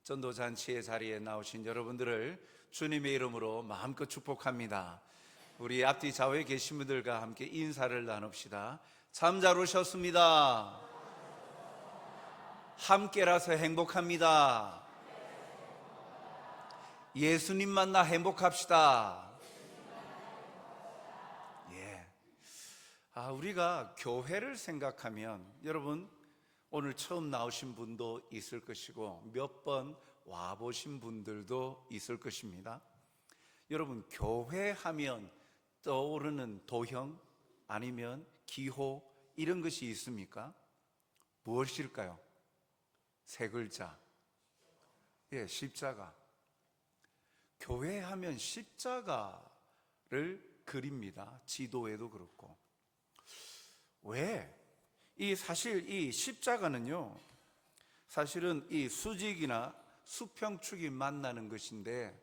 전도잔치의 자리에 나오신 여러분들을 주님의 이름으로 마음껏 축복합니다. 우리 앞뒤 좌우에 계신 분들과 함께 인사를 나눕시다. 참 잘 오셨습니다. 함께라서 행복합니다. 예수님 만나 행복합시다. 우리가 교회를 생각하면 여러분 오늘 처음 나오신 분도 있을 것이고 몇 번 와보신 분들도 있을 것입니다. 여러분, 교회 하면 떠오르는 도형 아니면 기호 이런 것이 있습니까? 무엇일까요? 세 글자. 십자가. 교회 하면 십자가를 그립니다. 지도에도 그렇고. 왜? 사실 이 십자가는요, 사실은 이 수직이나 수평축이 만나는 것인데,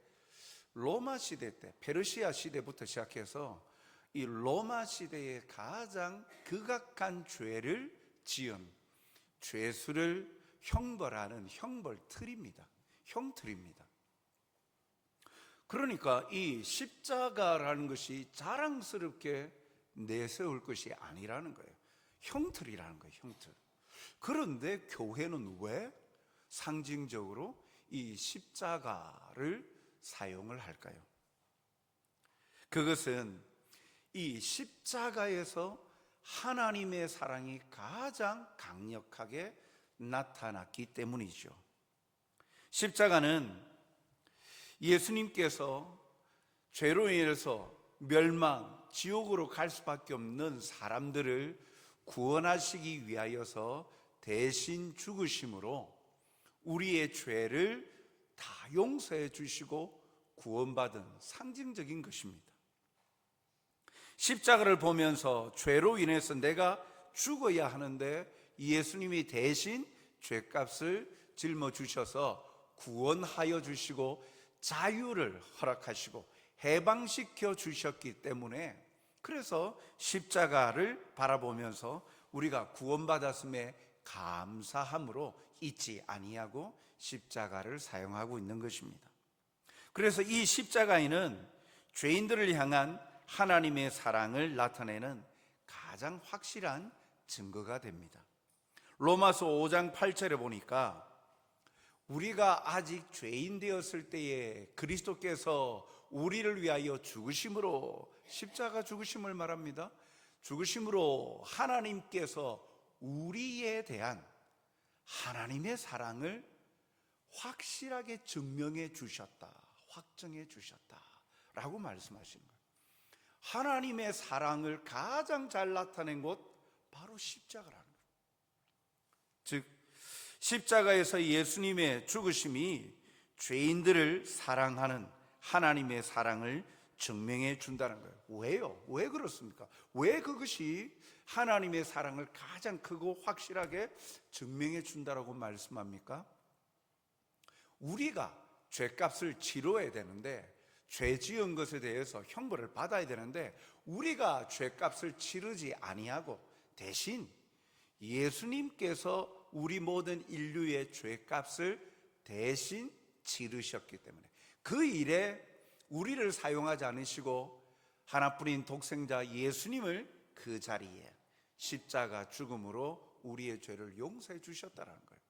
로마 시대 때, 페르시아 시대부터 시작해서 이 로마 시대에 가장 극악한 죄를 지은 죄수를 형벌하는 형벌틀입니다. 형틀입니다. 그러니까 이 십자가라는 것이 자랑스럽게 내세울 것이 아니라는 거예요. 형틀이라는 거예요. 형틀. 그런데 교회는 왜 상징적으로 이 십자가를 사용을 할까요? 그것은 이 십자가에서 하나님의 사랑이 가장 강력하게 나타났기 때문이죠. 십자가는 예수님께서 죄로 인해서 멸망, 지옥으로 갈 수밖에 없는 사람들을 구원하시기 위하여서 대신 죽으심으로 우리의 죄를 다 용서해 주시고 구원받은 상징적인 것입니다. 십자가를 보면서 죄로 인해서 내가 죽어야 하는데 예수님이 대신 죄값을 짊어주셔서 구원하여 주시고 자유를 허락하시고 해방시켜 주셨기 때문에, 그래서 십자가를 바라보면서 우리가 구원받았음에 감사함으로 잊지 아니하고 십자가를 사용하고 있는 것입니다. 그래서 이 십자가에는 죄인들을 향한 하나님의 사랑을 나타내는 가장 확실한 증거가 됩니다. 로마서 5장 8절에 보니까 우리가 아직 죄인 되었을 때에 그리스도께서 우리를 위하여 죽으심으로, 십자가 죽으심을 말합니다. 죽으심으로 하나님께서 우리에 대한 하나님의 사랑을 확실하게 증명해 주셨다, 확정해 주셨다 라고 말씀하시는 거예요. 하나님의 사랑을 가장 잘 나타낸 곳 바로 십자가라는 거예요. 즉 십자가에서 예수님의 죽으심이 죄인들을 사랑하는 하나님의 사랑을 증명해 준다는 거예요. 왜요? 왜 그렇습니까? 왜 그것이 하나님의 사랑을 가장 크고 확실하게 증명해 준다라고 말씀합니까? 우리가 죄값을 치러야 되는데, 죄 지은 것에 대해서 형벌을 받아야 되는데 우리가 죄값을 치르지 아니하고 대신 예수님께서 우리 모든 인류의 죄값을 대신 치르셨기 때문에 그 일에 우리를 사용하지 않으시고 하나뿐인 독생자 예수님을 그 자리에 십자가 죽음으로 우리의 죄를 용서해 주셨다는 거예요.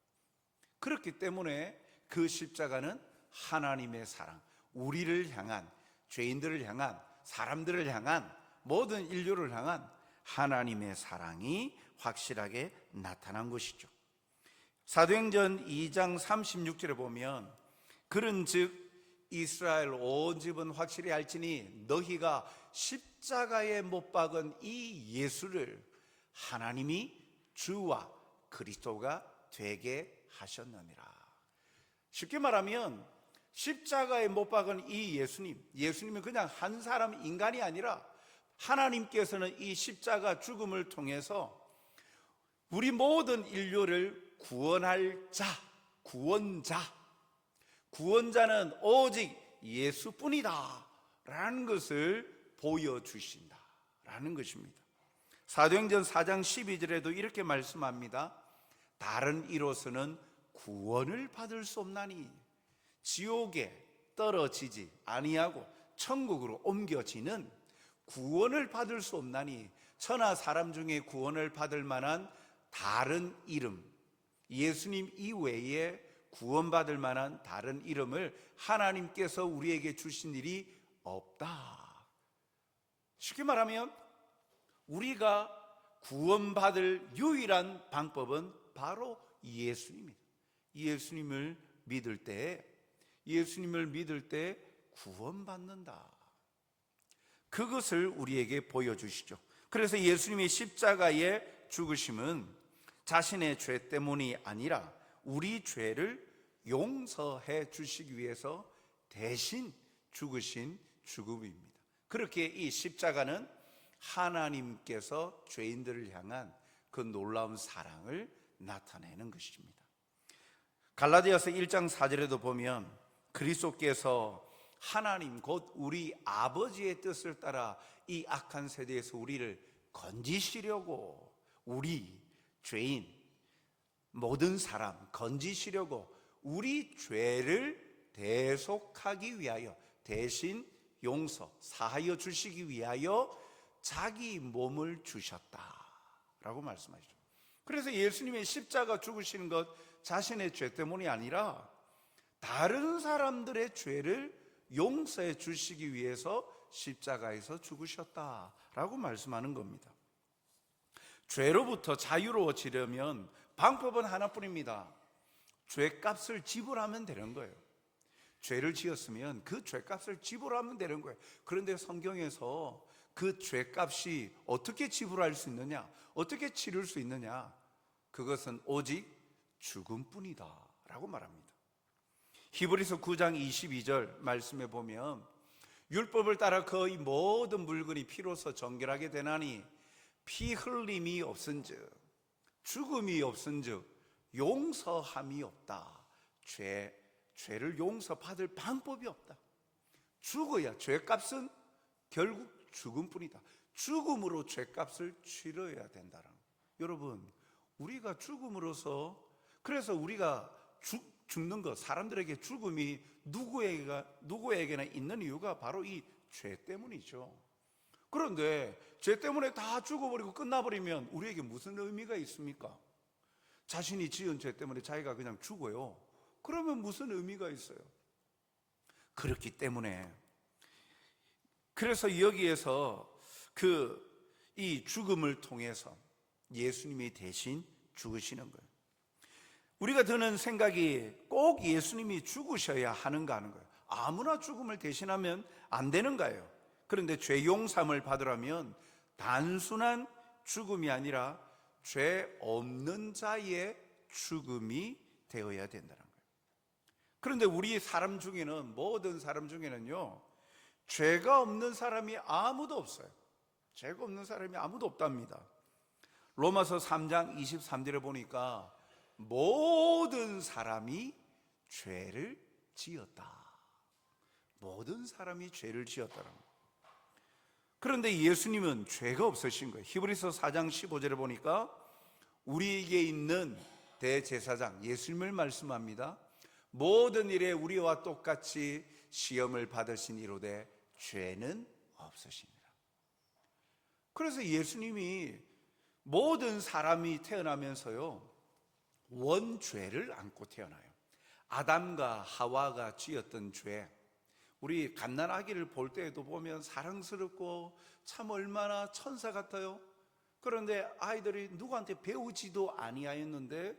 그렇기 때문에 그 십자가는 하나님의 사랑, 우리를 향한, 죄인들을 향한, 사람들을 향한, 모든 인류를 향한 하나님의 사랑이 확실하게 나타난 것이죠. 사도행전 2장 36절에 보면 그런즉 이스라엘 온 집은 확실히 알지니 너희가 십자가에 못 박은 이 예수를 하나님이 주와 그리스도가 되게 하셨느니라. 쉽게 말하면 십자가에 못 박은 이 예수님은 그냥 한 사람 인간이 아니라 하나님께서는 이 십자가 죽음을 통해서 우리 모든 인류를 구원할 자, 구원자는 오직 예수뿐이다 라는 것을 보여주신다 라는 것입니다. 사도행전 4장 12절에도 이렇게 말씀합니다. 다른 이로서는 구원을 받을 수 없나니 지옥에 떨어지지 아니하고 천국으로 옮겨지는 구원을 받을 수 없나니 천하 사람 중에 구원을 받을 만한 다른 이름, 예수님 이외에 구원받을 만한 다른 이름을 하나님께서 우리에게 주신 일이 없다. 쉽게 말하면 우리가 구원받을 유일한 방법은 바로 예수님입니다. 예수님을 믿을 때 구원받는다. 그것을 우리에게 보여주시죠. 그래서 예수님의 십자가의 죽으심은 자신의 죄 때문이 아니라 우리 죄를 용서해 주시기 위해서 대신 죽으신 죽음입니다. 그렇게 이 십자가는 하나님께서 죄인들을 향한 그 놀라운 사랑을 나타내는 것입니다. 갈라디아서 1장 4절에도 보면 그리스도께서 하나님 곧 우리 아버지의 뜻을 따라 이 악한 세대에서 우리를 건지시려고, 우리 죄인 모든 사람 건지시려고 우리 죄를 대속하기 위하여, 대신 용서 사하여 주시기 위하여 자기 몸을 주셨다라고 말씀하시죠. 그래서 예수님의 십자가 죽으시는 것 자신의 죄 때문이 아니라 다른 사람들의 죄를 용서해 주시기 위해서 십자가에서 죽으셨다라고 말씀하는 겁니다. 죄로부터 자유로워지려면 방법은 하나뿐입니다. 죄값을 지불하면 되는 거예요. 죄를 지었으면 그 죄값을 지불하면 되는 거예요. 그런데 성경에서 그 죄값이 어떻게 지불할 수 있느냐, 어떻게 치를 수 있느냐, 그것은 오직 죽음뿐이다 라고 말합니다. 히브리서 9장 22절 말씀에 보면 율법을 따라 거의 모든 물건이 피로서 정결하게 되나니 피 흘림이 없은즉, 죽음이 없은즉 용서함이 없다. 죄를 용서받을 방법이 없다. 죽어야, 죄값은 결국 죽음뿐이다. 죽음으로 죄값을 치러야 된다는 거예요. 여러분, 우리가 죽음으로써, 그래서 우리가 죽는 것, 사람들에게 죽음이 누구에게나 있는 이유가 바로 이 죄 때문이죠. 그런데 죄 때문에 다 죽어버리고 끝나버리면 우리에게 무슨 의미가 있습니까? 자신이 지은 죄 때문에 자기가 그냥 죽어요. 그러면 무슨 의미가 있어요? 그렇기 때문에, 그래서 여기에서 이 죽음을 통해서 예수님이 대신 죽으시는 거예요. 우리가 드는 생각이 꼭 예수님이 죽으셔야 하는가 하는 거예요. 아무나 죽음을 대신하면 안 되는가요? 그런데 죄 용서함을 받으려면 단순한 죽음이 아니라 죄 없는 자의 죽음이 되어야 된다는 거예요. 그런데 우리 사람 중에는, 모든 사람 중에는요, 죄가 없는 사람이 아무도 없어요. 죄가 없는 사람이 아무도 없답니다. 로마서 3장 23절에 보니까 모든 사람이 죄를 지었다. 모든 사람이 죄를 지었다는 거예요. 그런데 예수님은 죄가 없으신 거예요. 히브리서 4장 15절에 보니까 우리에게 있는 대제사장 예수님을 말씀합니다. 모든 일에 우리와 똑같이 시험을 받으신 이로되 죄는 없으시니라. 그래서 예수님이 모든 사람이 태어나면서요, 원죄를 안고 태어나요. 아담과 하와가 지었던 죄, 우리 갓난아기를 볼 때에도 보면 사랑스럽고 참 얼마나 천사 같아요. 그런데 아이들이 누구한테 배우지도 아니하였는데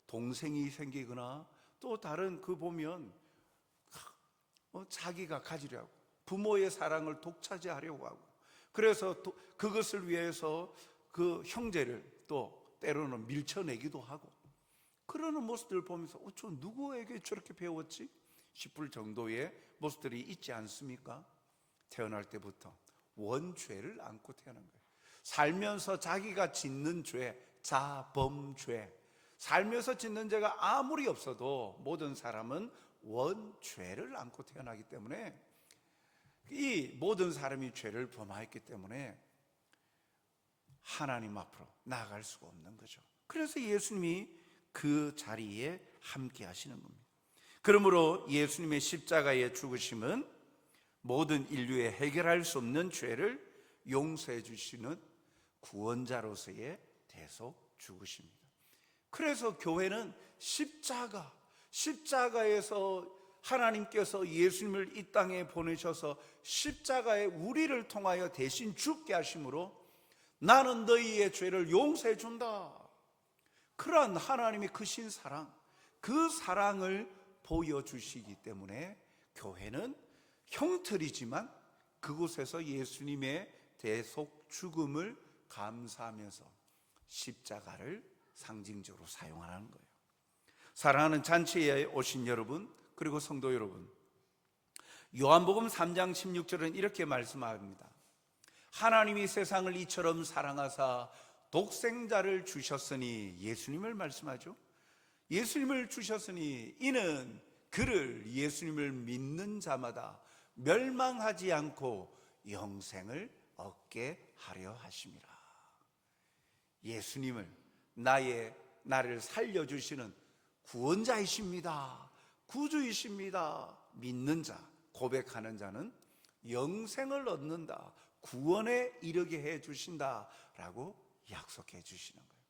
동생이 생기거나 또 다른 보면 자기가 가지려 하고 부모의 사랑을 독차지하려고 하고, 그래서 그것을 위해서 그 형제를 또 때로는 밀쳐내기도 하고, 그러는 모습들을 보면서 저 누구에게 저렇게 배웠지? 싶을 정도의 모습들이 있지 않습니까? 태어날 때부터 원죄를 안고 태어난 거예요. 살면서 자기가 짓는 죄, 자범죄, 살면서 짓는 죄가 아무리 없어도 모든 사람은 원죄를 안고 태어나기 때문에, 이 모든 사람이 죄를 범하였기 때문에 하나님 앞으로 나아갈 수가 없는 거죠. 그래서 예수님이 그 자리에 함께 하시는 겁니다. 그러므로 예수님의 십자가의 죽으심은 모든 인류의 해결할 수 없는 죄를 용서해 주시는 구원자로서의 대속 죽으십니다. 그래서 교회는 십자가에서 하나님께서 예수님을 이 땅에 보내셔서 십자가에 우리를 통하여 대신 죽게 하심으로 나는 너희의 죄를 용서해 준다. 그러한 하나님의 크신 사랑, 그 사랑을 보여주시기 때문에 교회는 형틀이지만 그곳에서 예수님의 대속 죽음을 감사하면서 십자가를 상징적으로 사용하는 거예요. 사랑하는 잔치에 오신 여러분, 그리고 성도 여러분, 요한복음 3장 16절은 이렇게 말씀합니다. 하나님이 세상을 이처럼 사랑하사 독생자를 주셨으니, 예수님을 말씀하죠. 예수님을 주셨으니 이는 그를, 예수님을 믿는 자마다 멸망하지 않고 영생을 얻게 하려 하심이라. 예수님을 나를 살려주시는 구원자이십니다. 구주이십니다. 믿는 자, 고백하는 자는 영생을 얻는다, 구원에 이르게 해 주신다라고 약속해 주시는 거예요.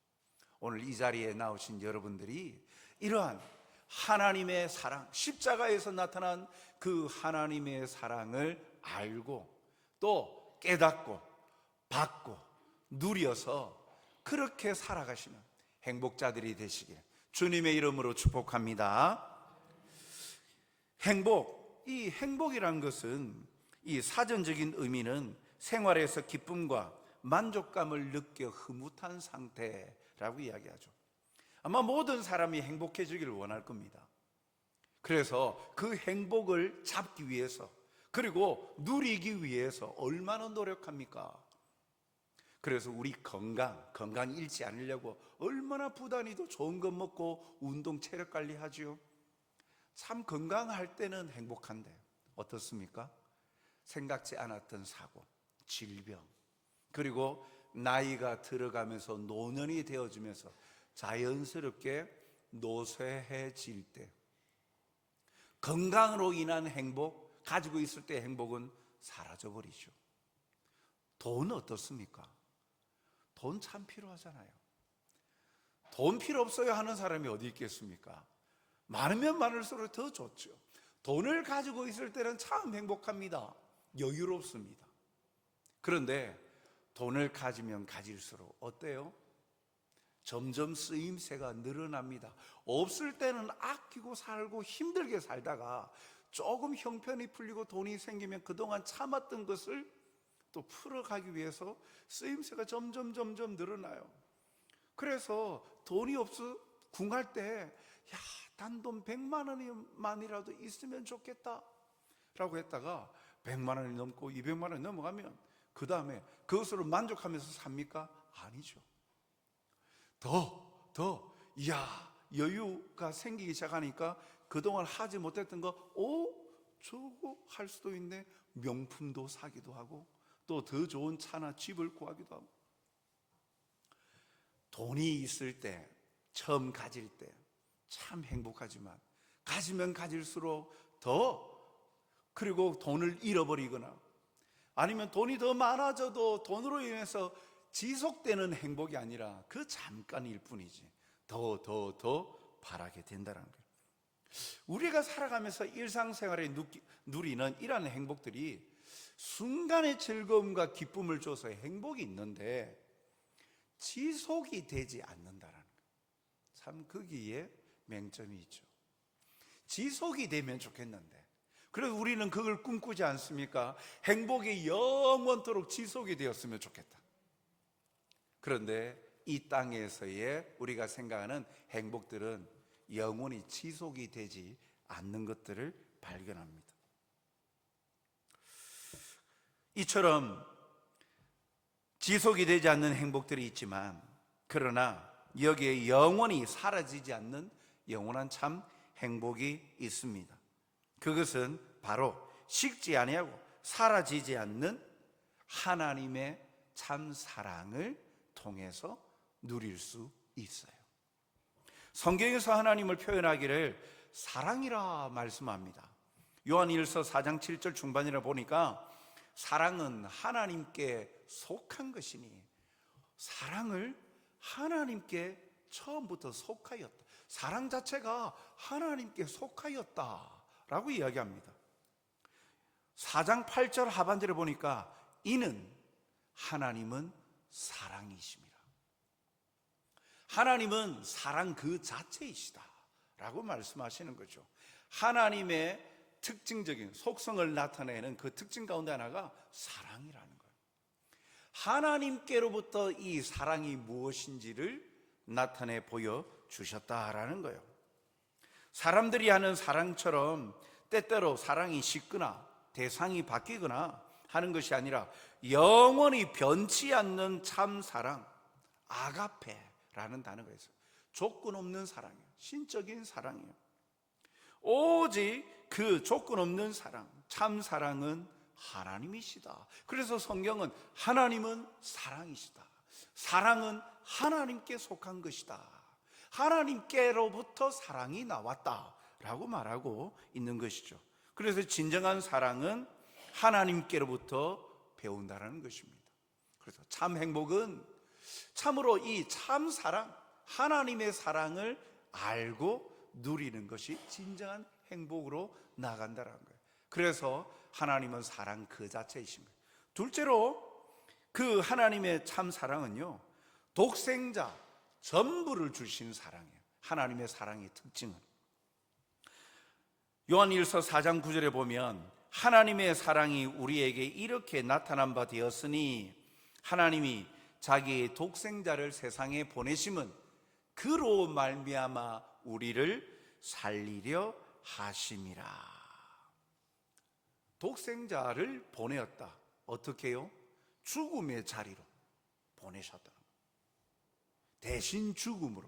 오늘 이 자리에 나오신 여러분들이 이러한 하나님의 사랑, 십자가에서 나타난 그 하나님의 사랑을 알고 또 깨닫고 받고 누려서 그렇게 살아가시는 행복자들이 되시길 주님의 이름으로 축복합니다. 이 행복이라는 것은, 이 사전적인 의미는 생활에서 기쁨과 만족감을 느껴 흐뭇한 상태라고 이야기하죠. 아마 모든 사람이 행복해지기를 원할 겁니다. 그래서 그 행복을 잡기 위해서, 그리고 누리기 위해서 얼마나 노력합니까? 그래서 우리 건강 잃지 않으려고 얼마나 부단히도 좋은 것 먹고 운동 체력 관리하지요. 참 건강할 때는 행복한데 어떻습니까? 생각지 않았던 사고, 질병, 그리고 나이가 들어가면서 노년이 되어지면서 자연스럽게 노쇠해질 때, 건강으로 인한 행복, 가지고 있을 때 행복은 사라져버리죠. 돈 어떻습니까? 돈 참 필요하잖아요. 돈 필요 없어요 하는 사람이 어디 있겠습니까? 많으면 많을수록 더 좋죠. 돈을 가지고 있을 때는 참 행복합니다. 여유롭습니다. 그런데 돈을 가지면 가질수록 어때요? 점점 쓰임새가 늘어납니다. 없을 때는 아끼고 살고 힘들게 살다가 조금 형편이 풀리고 돈이 생기면 그동안 참았던 것을 또 풀어가기 위해서 쓰임새가 점점 늘어나요. 그래서 돈이 없어 궁할 때 단돈 100만 원만이라도 있으면 좋겠다 라고 했다가 100만 원이 넘고 200만 원이 넘어가면 그 다음에 그것으로 만족하면서 삽니까? 아니죠. 여유가 생기기 시작하니까 그동안 하지 못했던 거, 저거 할 수도 있네. 명품도 사기도 하고 또 더 좋은 차나 집을 구하기도 하고. 돈이 있을 때, 처음 가질 때 참 행복하지만 가지면 가질수록 그리고 돈을 잃어버리거나 아니면 돈이 더 많아져도 돈으로 인해서 지속되는 행복이 아니라 그 잠깐일 뿐이지 더 바라게 된다는 거예요. 우리가 살아가면서 일상생활에 누리는 이러한 행복들이 순간의 즐거움과 기쁨을 줘서 행복이 있는데 지속이 되지 않는다는 거예요. 참 거기에 맹점이 있죠. 지속이 되면 좋겠는데, 그래서 우리는 그걸 꿈꾸지 않습니까? 행복이 영원토록 지속이 되었으면 좋겠다. 그런데 이 땅에서의 우리가 생각하는 행복들은 영원히 지속이 되지 않는 것들을 발견합니다. 이처럼 지속이 되지 않는 행복들이 있지만, 그러나 여기에 영원히 사라지지 않는 영원한 참 행복이 있습니다. 그것은 바로 식지 아니하고 사라지지 않는 하나님의 참 사랑을 통해서 누릴 수 있어요. 성경에서 하나님을 표현하기를 사랑이라 말씀합니다. 요한일서 4장 7절 중반이라 보니까 사랑은 하나님께 속한 것이니, 사랑을 하나님께 처음부터 속하였다. 사랑 자체가 하나님께 속하였다라고 이야기합니다. 4장 8절 하반절에 보니까 이는 하나님은 사랑이십니다. 하나님은 사랑 그 자체이시다 라고 말씀하시는 거죠. 하나님의 특징적인 속성을 나타내는 그 특징 가운데 하나가 사랑이라는 거예요. 하나님께로부터 이 사랑이 무엇인지를 나타내 보여주셨다라는 거예요. 사람들이 하는 사랑처럼 때때로 사랑이 식거나 대상이 바뀌거나 하는 것이 아니라 영원히 변치 않는 참 사랑, 아가페라는 단어가 있어요. 조건 없는 사랑이에요. 신적인 사랑이에요. 오직 그 조건 없는 사랑, 참 사랑은 하나님이시다. 그래서 성경은 하나님은 사랑이시다, 사랑은 하나님께 속한 것이다, 하나님께로부터 사랑이 나왔다라고 말하고 있는 것이죠. 그래서 진정한 사랑은 하나님께로부터 배운다라는 것입니다. 그래서 참 행복은 참으로 이 참 사랑, 하나님의 사랑을 알고 누리는 것이 진정한 행복으로 나간다는 거예요. 그래서 하나님은 사랑 그 자체이신 거예요. 둘째로 그 하나님의 참 사랑은요, 독생자 전부를 주신 사랑이에요. 하나님의 사랑의 특징은 요한일서 4장 9절에 보면 하나님의 사랑이 우리에게 이렇게 나타난 바 되었으니 하나님이 자기의 독생자를 세상에 보내심은 그로 말미암아 우리를 살리려 하심이라. 독생자를 보내었다. 어떻게요? 죽음의 자리로 보내셨다. 대신 죽음으로,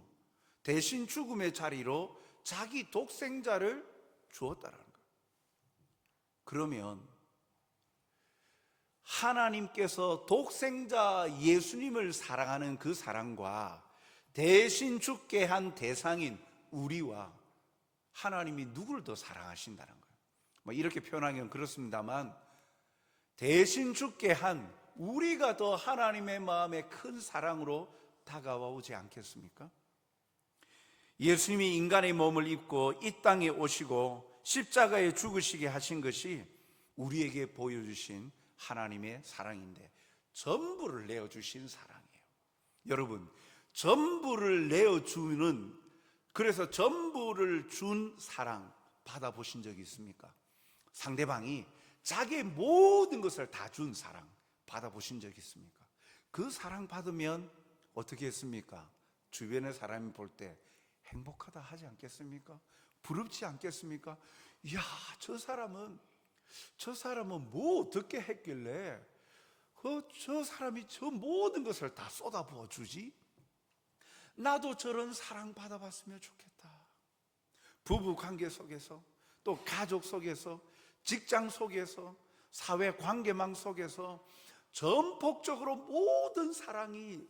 대신 죽음의 자리로 자기 독생자를 주었다라는 거예요. 그러면 하나님께서 독생자 예수님을 사랑하는 그 사랑과 대신 죽게 한 대상인 우리와 하나님이 누구를 더 사랑하신다는 거예요. 이렇게 표현하기는 그렇습니다만 대신 죽게 한 우리가 더 하나님의 마음에 큰 사랑으로 다가오지 않겠습니까? 예수님이 인간의 몸을 입고 이 땅에 오시고 십자가에 죽으시게 하신 것이 우리에게 보여주신 하나님의 사랑인데 전부를 내어주신 사랑이에요. 여러분, 전부를 내어주는, 그래서 전부를 준 사랑 받아보신 적이 있습니까? 상대방이 자기의 모든 것을 다 준 사랑 받아보신 적이 있습니까? 그 사랑 받으면 어떻게 했습니까? 주변의 사람이 볼 때 행복하다 하지 않겠습니까? 부럽지 않겠습니까? 이야, 저 사람은 뭐 어떻게 했길래 저 사람이 저 모든 것을 다 쏟아부어 주지? 나도 저런 사랑 받아봤으면 좋겠다. 부부 관계 속에서, 또 가족 속에서, 직장 속에서, 사회 관계망 속에서 전폭적으로 모든 사랑이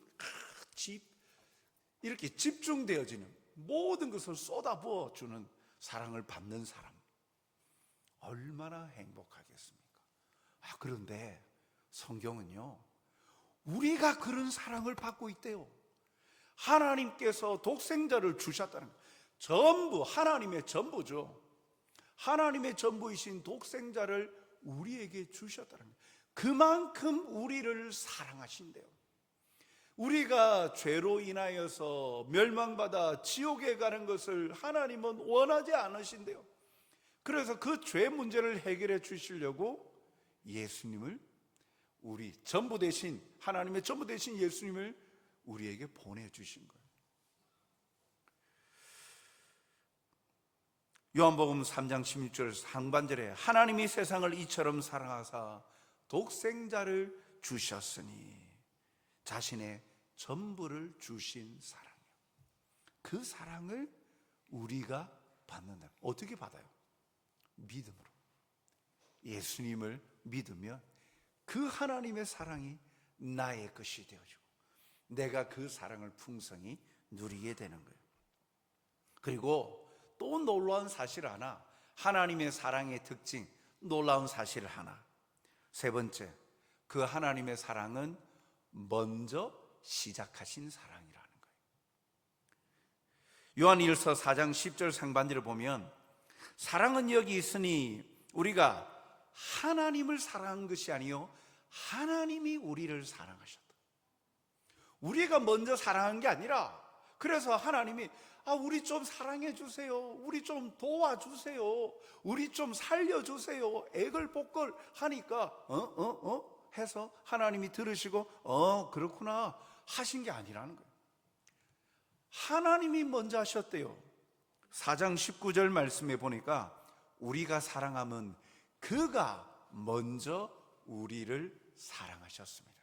이렇게 집중되어지는, 모든 것을 쏟아부어 주는 사랑을 받는 사람, 얼마나 행복하겠습니까? 그런데 성경은요, 우리가 그런 사랑을 받고 있대요. 하나님께서 독생자를 주셨다는 거예요. 전부, 하나님의 전부죠. 하나님의 전부이신 독생자를 우리에게 주셨다는 거예요. 그만큼 우리를 사랑하신대요. 우리가 죄로 인하여서 멸망받아 지옥에 가는 것을 하나님은 원하지 않으신대요. 그래서 그 죄 문제를 해결해 주시려고 예수님을, 우리 전부 대신, 하나님의 전부 대신 예수님을 우리에게 보내주신 거예요. 요한복음 3장 16절 상반절에 하나님이 세상을 이처럼 사랑하사 독생자를 주셨으니 자신의 전부를 주신 사랑이에요. 그 사랑을 우리가 받는다. 어떻게 받아요? 믿음으로. 예수님을 믿으면 그 하나님의 사랑이 나의 것이 되어지고 내가 그 사랑을 풍성히 누리게 되는 거예요. 그리고 또 놀라운 사실 하나, 하나님의 사랑의 특징, 놀라운 사실 하나. 세 번째, 그 하나님의 사랑은 먼저 시작하신 사랑이라는 거예요. 요한일서 4장 10절 상반절을 보면 사랑은 여기 있으니 우리가 하나님을 사랑한 것이 아니요 하나님이 우리를 사랑하셨다. 우리가 먼저 사랑한 게 아니라, 그래서 하나님이 우리 좀 사랑해 주세요, 우리 좀 도와주세요, 우리 좀 살려주세요, 애걸복걸 하니까 해서 하나님이 들으시고 그렇구나 하신 게 아니라는 거예요. 하나님이 먼저 하셨대요. 4장 19절 말씀에 보니까 우리가 사랑하면 그가 먼저 우리를 사랑하셨습니다.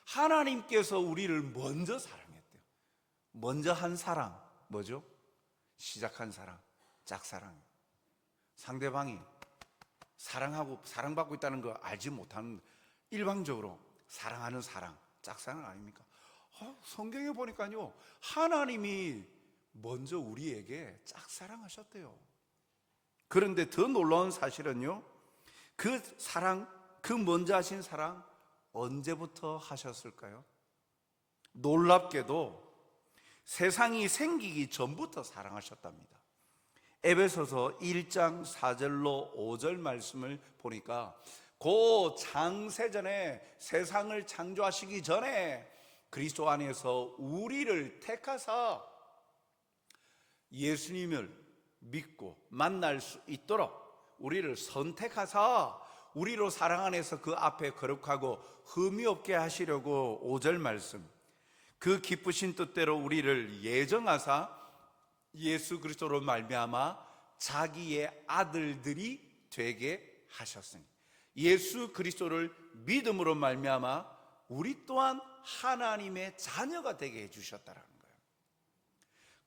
하나님께서 우리를 먼저 사랑했대요. 먼저 한 사랑 뭐죠? 시작한 사랑, 짝사랑. 상대방이 사랑하고 사랑받고 있다는 거 알지 못하는, 일방적으로 사랑하는 사랑, 짝사랑 아닙니까? 성경에 보니까요, 하나님이 먼저 우리에게 짝사랑하셨대요. 그런데 더 놀라운 사실은요, 그 사랑, 그 먼저 하신 사랑 언제부터 하셨을까요? 놀랍게도 세상이 생기기 전부터 사랑하셨답니다. 에베소서 1장 4절로 5절 말씀을 보니까 그 창세전에, 세상을 창조하시기 전에 그리스도 안에서 우리를 택하사 예수님을 믿고 만날 수 있도록 우리를 선택하사 우리로 사랑 안에서 그 앞에 거룩하고 흠이 없게 하시려고 5절 말씀, 그 기쁘신 뜻대로 우리를 예정하사 예수 그리스도로 말미암아 자기의 아들들이 되게 하셨으니, 예수 그리스도를 믿음으로 말미암아 우리 또한 하나님의 자녀가 되게 해주셨다는 거예요.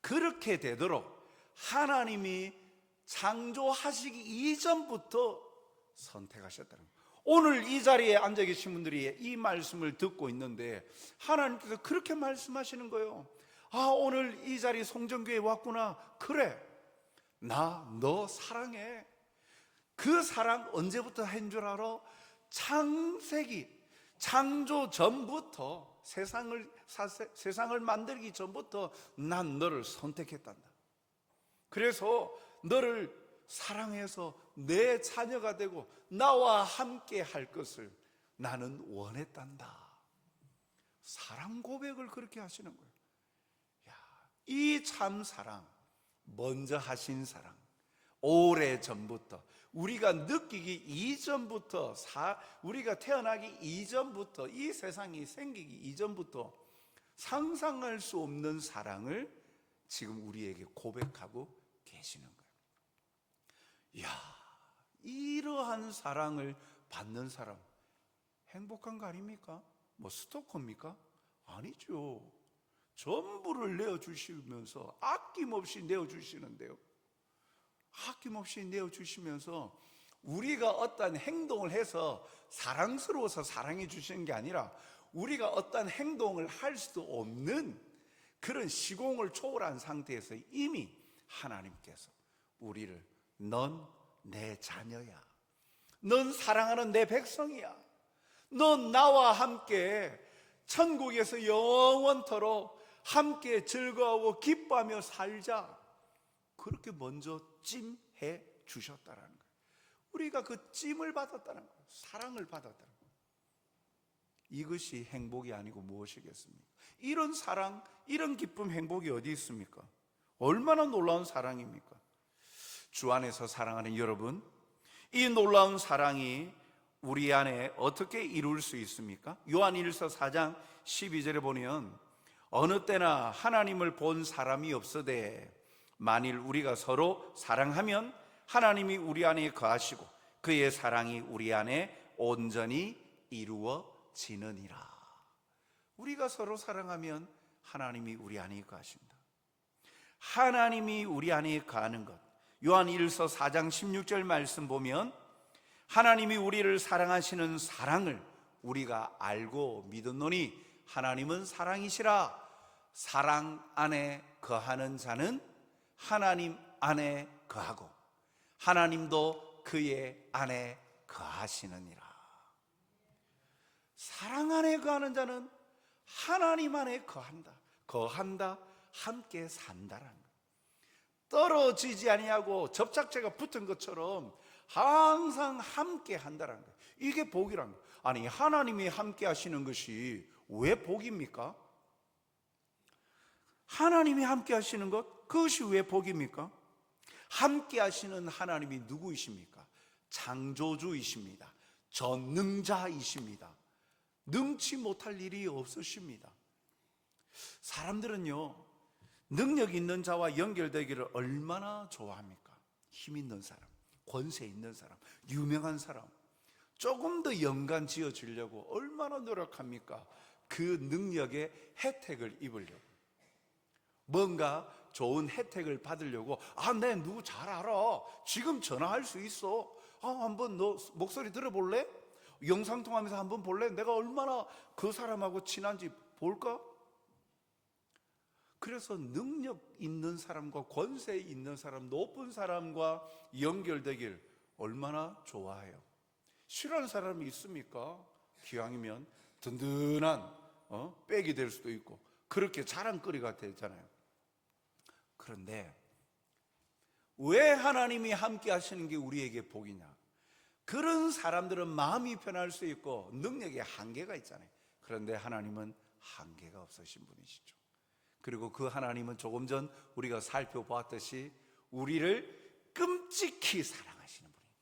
그렇게 되도록 하나님이 창조하시기 이전부터 선택하셨다는 거예요. 오늘 이 자리에 앉아 계신 분들이 이 말씀을 듣고 있는데 하나님께서 그렇게 말씀하시는 거예요. 오늘 이 자리 송정교회에 왔구나. 그래, 나 너 사랑해. 그 사랑 언제부터 한 줄 알아? 창세기, 창조 전부터, 세상을 만들기 전부터 난 너를 선택했단다. 그래서 너를 사랑해서 내 자녀가 되고 나와 함께 할 것을 나는 원했단다. 사랑 고백을 그렇게 하시는 거예요. 이 참 사랑, 먼저 하신 사랑, 오래 전부터, 우리가 느끼기 이전부터, 우리가 태어나기 이전부터, 이 세상이 생기기 이전부터 상상할 수 없는 사랑을 지금 우리에게 고백하고 계시는 거예요. 이러한 사랑을 받는 사람 행복한 거 아닙니까? 스토커입니까? 아니죠. 전부를 내어주시면서 아낌없이 내어주시는데요, 아낌없이 내어주시면서 우리가 어떤 행동을 해서 사랑스러워서 사랑해 주시는 게 아니라 우리가 어떤 행동을 할 수도 없는 그런 시공을 초월한 상태에서 이미 하나님께서 우리를 넌 내 자녀야, 넌 사랑하는 내 백성이야, 넌 나와 함께 천국에서 영원토록 함께 즐거워하고 기뻐하며 살자, 그렇게 먼저 찜해 주셨다는 거예요. 우리가 그 찜을 받았다는 거예요. 사랑을 받았다는 거예요. 이것이 행복이 아니고 무엇이겠습니까? 이런 사랑, 이런 기쁨, 행복이 어디 있습니까? 얼마나 놀라운 사랑입니까? 주 안에서 사랑하는 여러분, 이 놀라운 사랑이 우리 안에 어떻게 이룰 수 있습니까? 요한일서 4장 12절에 보면 어느 때나 하나님을 본 사람이 없으되 만일 우리가 서로 사랑하면 하나님이 우리 안에 거하시고 그의 사랑이 우리 안에 온전히 이루어지느니라. 우리가 서로 사랑하면 하나님이 우리 안에 거하십니다. 하나님이 우리 안에 거하는 것, 요한일서 4장 16절 말씀 보면 하나님이 우리를 사랑하시는 사랑을 우리가 알고 믿었노니 하나님은 사랑이시라. 사랑 안에 거하는 자는 하나님 안에 거하고 하나님도 그의 안에 거하시느니라. 사랑 안에 거하는 자는 하나님 안에 거한다, 함께 산다라는 거예요. 떨어지지 아니하고 접착제가 붙은 것처럼 항상 함께 한다라는 거예요. 이게 복이라는 거예요. 아니, 하나님이 함께 하시는 것이 왜 복입니까? 하나님이 함께 하시는 것, 그것이 왜 복입니까? 함께 하시는 하나님이 누구이십니까? 창조주이십니다. 전능자이십니다. 능치 못할 일이 없으십니다. 사람들은요, 능력 있는 자와 연결되기를 얼마나 좋아합니까? 힘 있는 사람, 권세 있는 사람, 유명한 사람, 조금 더 연관 지어주려고 얼마나 노력합니까? 그 능력의 혜택을 입으려고, 뭔가 좋은 혜택을 받으려고, 내 누구 잘 알아, 지금 전화할 수 있어, 한번 너 목소리 들어볼래? 영상통화하면서 한번 볼래? 내가 얼마나 그 사람하고 친한지 볼까? 그래서 능력 있는 사람과 권세 있는 사람, 높은 사람과 연결되길 얼마나 좋아해요. 싫어하는 사람이 있습니까? 기왕이면 든든한 백이 될 수도 있고 그렇게 자랑거리가 되잖아요. 그런데 왜 하나님이 함께 하시는 게 우리에게 복이냐? 그런 사람들은 마음이 편할 수 있고 능력에 한계가 있잖아요. 그런데 하나님은 한계가 없으신 분이시죠. 그리고 그 하나님은 조금 전 우리가 살펴보았듯이 우리를 끔찍히 사랑하시는 분이에요.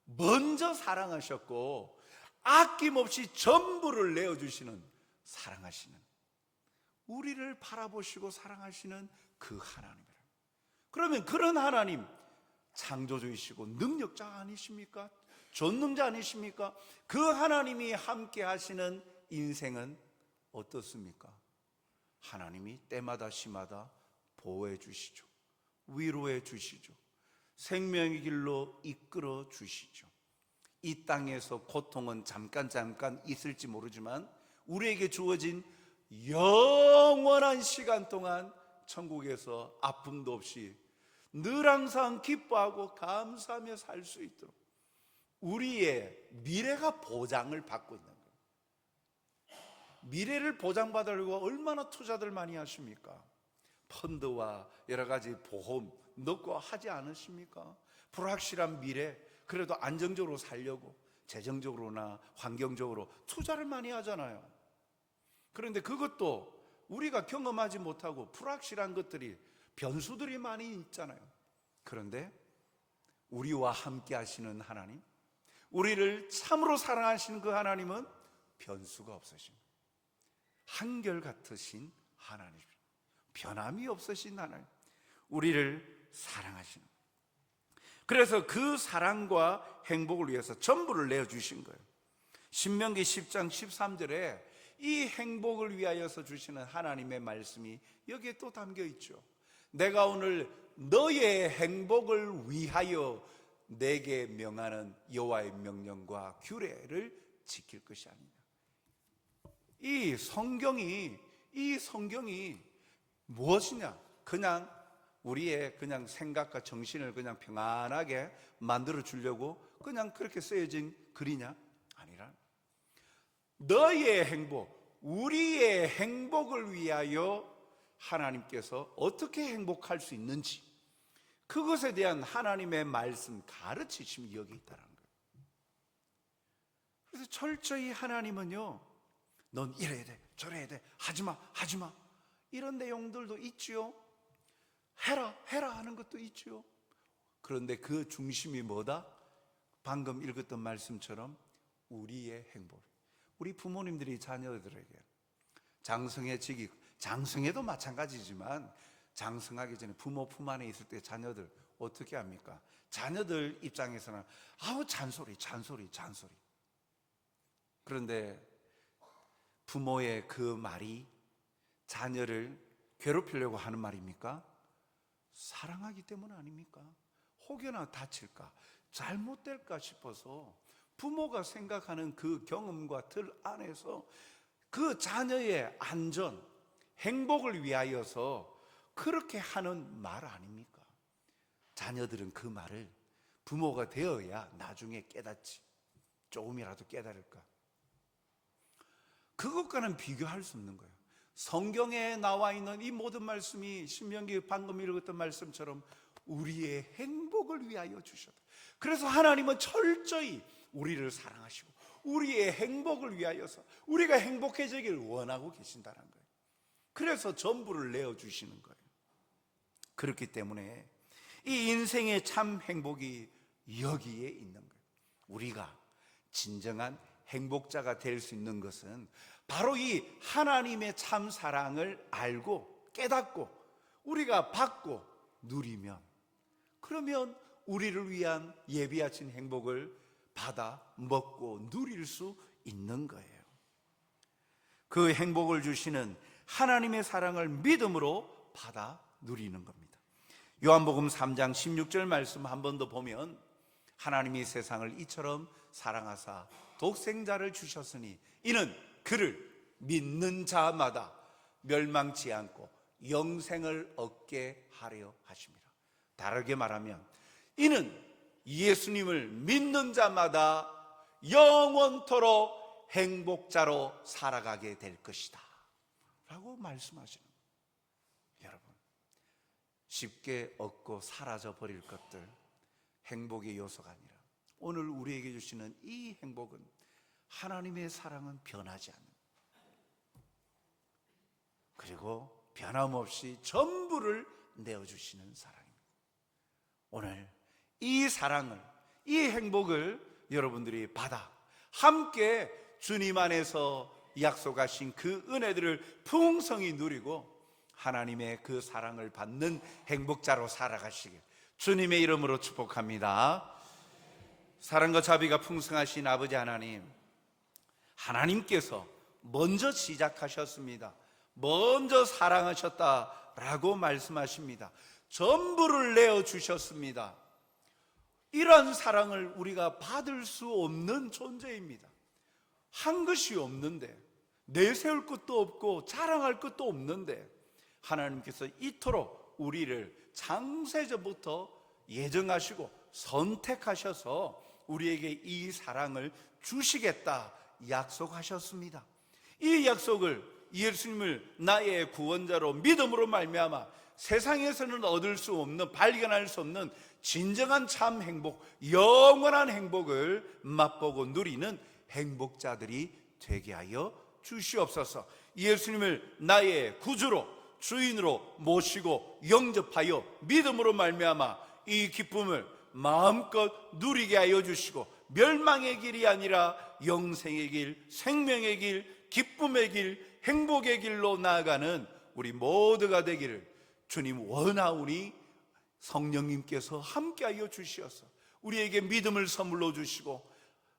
먼저 사랑하셨고 아낌없이 전부를 내어주시는, 사랑하시는, 우리를 바라보시고 사랑하시는 그 하나님이라. 그러면 그런 하나님, 창조주이시고 능력자 아니십니까? 전능자 아니십니까? 그 하나님이 함께 하시는 인생은 어떻습니까? 하나님이 때마다 시마다 보호해 주시죠. 위로해 주시죠. 생명의 길로 이끌어 주시죠. 이 땅에서 고통은 잠깐 있을지 모르지만 우리에게 주어진 영원한 시간 동안 천국에서 아픔도 없이 늘 항상 기뻐하고 감사하며 살 수 있도록 우리의 미래가 보장을 받고 있는 거예요. 미래를 보장받으려고 얼마나 투자들 많이 하십니까? 펀드와 여러 가지 보험 넣고 하지 않으십니까? 불확실한 미래, 그래도 안정적으로 살려고 재정적으로나 환경적으로 투자를 많이 하잖아요. 그런데 그것도 우리가 경험하지 못하고 불확실한 것들이, 변수들이 많이 있잖아요. 그런데 우리와 함께 하시는 하나님, 우리를 참으로 사랑하시는 그 하나님은 변수가 없으십니다. 한결같으신 하나님, 변함이 없으신 하나님, 우리를 사랑하시는, 그래서 그 사랑과 행복을 위해서 전부를 내어주신 거예요. 신명기 10장 13절에 이 행복을 위하여서 주시는 하나님의 말씀이 여기에 또 담겨 있죠. 내가 오늘 너의 행복을 위하여 내게 명하는 여호와의 명령과 규례를 지킬 것이 아니냐. 이 성경이 무엇이냐? 그냥 우리의 그냥 생각과 정신을 그냥 평안하게 만들어 주려고 그냥 그렇게 쓰여진 글이냐? 아니라 너의 행복, 우리의 행복을 위하여 하나님께서 어떻게 행복할 수 있는지, 그것에 대한 하나님의 말씀, 가르치심이 여기 있다는 거예요. 그래서 철저히 하나님은요, 넌 이래야 돼, 저래야 돼, 하지마 이런 내용들도 있지요. 해라 하는 것도 있지요. 그런데 그 중심이 뭐다? 방금 읽었던 말씀처럼 우리의 행복. 우리 부모님들이 자녀들에게 장성해지기, 장성해도 마찬가지지만 장성하기 전에 부모 품 안에 있을 때 자녀들 어떻게 합니까? 자녀들 입장에서는 잔소리. 그런데 부모의 그 말이 자녀를 괴롭히려고 하는 말입니까? 사랑하기 때문 아닙니까? 혹여나 다칠까, 잘못될까 싶어서 부모가 생각하는 그 경험과 틀 안에서 그 자녀의 안전, 행복을 위하여서 그렇게 하는 말 아닙니까? 자녀들은 그 말을 부모가 되어야 나중에 깨닫지. 조금이라도 깨달을까? 그것과는 비교할 수 없는 거예요. 성경에 나와 있는 이 모든 말씀이 신명기 방금 읽었던 말씀처럼 우리의 행복을 위하여 주셨다. 그래서 하나님은 철저히 우리를 사랑하시고 우리의 행복을 위하여서 우리가 행복해지기를 원하고 계신다는 거예요. 그래서 전부를 내어주시는 거예요. 그렇기 때문에 이 인생의 참 행복이 여기에 있는 거예요. 우리가 진정한 행복자가 될 수 있는 것은 바로 이 하나님의 참 사랑을 알고 깨닫고 우리가 받고 누리면, 그러면 우리를 위한 예비하신 행복을 받아 먹고 누릴 수 있는 거예요. 그 행복을 주시는 하나님의 사랑을 믿음으로 받아 누리는 겁니다. 요한복음 3장 16절 말씀 한 번 더 보면 하나님이 세상을 이처럼 사랑하사 독생자를 주셨으니 이는 그를 믿는 자마다 멸망치 않고 영생을 얻게 하려 하심이라. 다르게 말하면 이는 예수님을 믿는 자마다 영원토록 행복자로 살아가게 될 것이다 라고 말씀하시는 거예요. 여러분, 쉽게 얻고 사라져 버릴 것들, 행복의 요소가 아니라 오늘 우리에게 주시는 이 행복은 하나님의 사랑은 변하지 않는, 그리고 변함없이 전부를 내어주시는 사랑입니다. 오늘 이 사랑을, 이 행복을 여러분들이 받아 함께 주님 안에서 약속하신 그 은혜들을 풍성히 누리고 하나님의 그 사랑을 받는 행복자로 살아가시길 주님의 이름으로 축복합니다. 사랑과 자비가 풍성하신 아버지 하나님, 하나님께서 먼저 시작하셨습니다. 먼저 사랑하셨다라고 말씀하십니다. 전부를 내어주셨습니다. 이러한 사랑을 우리가 받을 수 없는 존재입니다. 한 것이 없는데, 내세울 것도 없고 자랑할 것도 없는데 하나님께서 이토록 우리를 창세전부터 예정하시고 선택하셔서 우리에게 이 사랑을 주시겠다 약속하셨습니다. 이 약속을, 예수님을 나의 구원자로 믿음으로 말미암아 세상에서는 얻을 수 없는, 발견할 수 없는 진정한 참 행복, 영원한 행복을 맛보고 누리는 행복자들이 되게 하여 주시옵소서. 예수님을 나의 구주로, 주인으로 모시고 영접하여 믿음으로 말미암아 이 기쁨을 마음껏 누리게 하여 주시고 멸망의 길이 아니라 영생의 길, 생명의 길, 기쁨의 길, 행복의 길로 나아가는 우리 모두가 되기를 주님 원하오니 성령님께서 함께하여 주시어서 우리에게 믿음을 선물로 주시고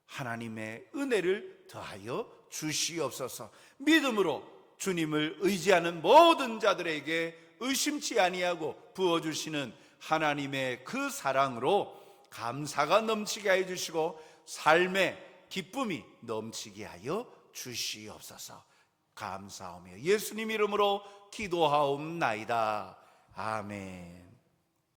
하나님의 은혜를 더하여 주시옵소서. 믿음으로 주님을 의지하는 모든 자들에게 의심치 아니하고 부어주시는 하나님의 그 사랑으로 감사가 넘치게 하여 주시고 삶의 기쁨이 넘치게 하여 주시옵소서. 감사하며 예수님 이름으로 기도하옵나이다. 아멘.